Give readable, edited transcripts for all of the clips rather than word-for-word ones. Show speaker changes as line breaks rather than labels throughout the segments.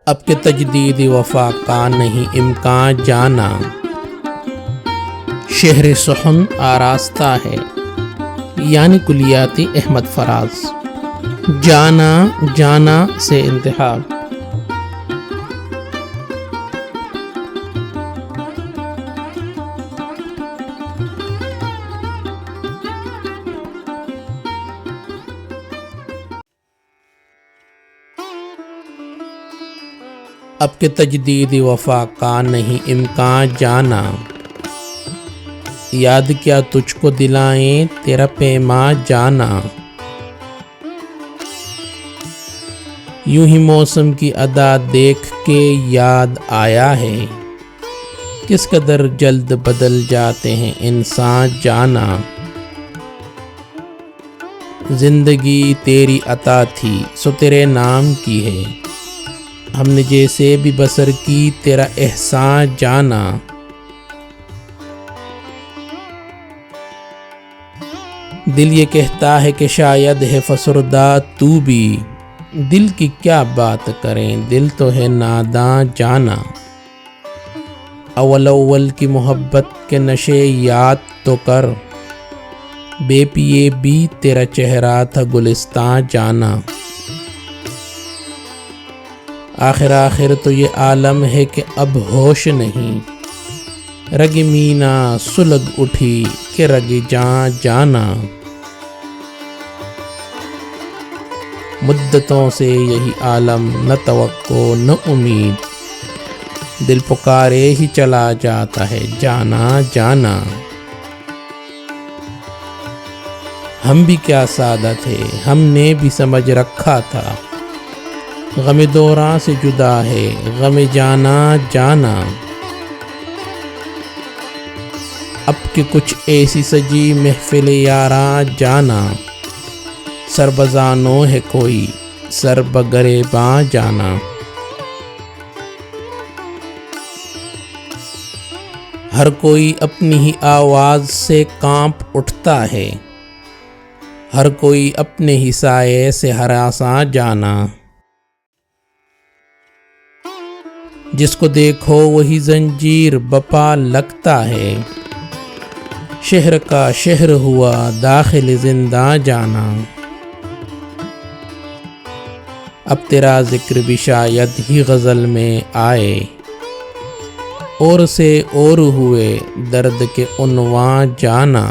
اب کہ تجدید وفا کا نہیں امکان جانا، شہر سخن آراستہ ہے یعنی کلیاتی احمد فراز۔ جانا جانا سے انتہا۔ اب کہ تجدید وفا کا نہیں امکان جانا، یاد کیا تجھ کو دلائیں تیرا پیما جانا۔ یوں ہی موسم کی ادا دیکھ کے یاد آیا ہے، کس قدر جلد بدل جاتے ہیں انسان جانا۔ زندگی تیری عطا تھی سو تیرے نام کی ہے، ہم نے جیسے بھی بسر کی تیرا احسان جانا۔ دل یہ کہتا ہے کہ شاید ہے فسردہ تو بھی، دل کی کیا بات کریں دل تو ہے ناداں جانا۔ اول اول کی محبت کے نشے یاد تو کر، بے پیے بھی تیرا چہرہ تھا گلستان جانا۔ آخر آخر تو یہ عالم ہے کہ اب ہوش نہیں، رگ مینا سلگ اٹھی کہ رگ جاں جانا۔ مدتوں سے یہی عالم نہ توقع نہ امید، دل پکارے ہی چلا جاتا ہے جانا جانا۔ ہم بھی کیا سادہ تھے، ہم نے بھی سمجھ رکھا تھا، غم دوراں سے جدا ہے غم جانا جانا۔ اب کہ کچھ ایسی سجی محفل یاراں جانا، سر بزانوں ہے کوئی سر بگریباں جانا۔ ہر کوئی اپنی ہی آواز سے کانپ اٹھتا ہے، ہر کوئی اپنے ہی سائے سے ہراساں جانا۔ جس کو دیکھو وہی زنجیر بپا لگتا ہے، شہر کا شہر ہوا داخل زنداں جانا۔ اب تیرا ذکر بھی شاید ہی غزل میں آئے، اور سے اور ہوئے درد کے عنوان جانا۔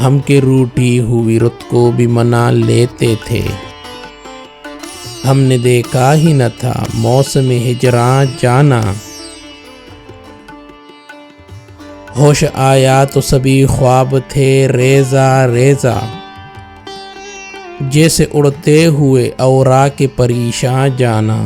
ہم کے روٹھی ہوئی رت کو بھی منا لیتے تھے، ہم نے دیکھا ہی نہ تھا موسم ہجراں جانا۔ ہوش آیا تو سبھی خواب تھے ریزہ ریزہ، جیسے اڑتے ہوئے اوراق پریشاں جانا۔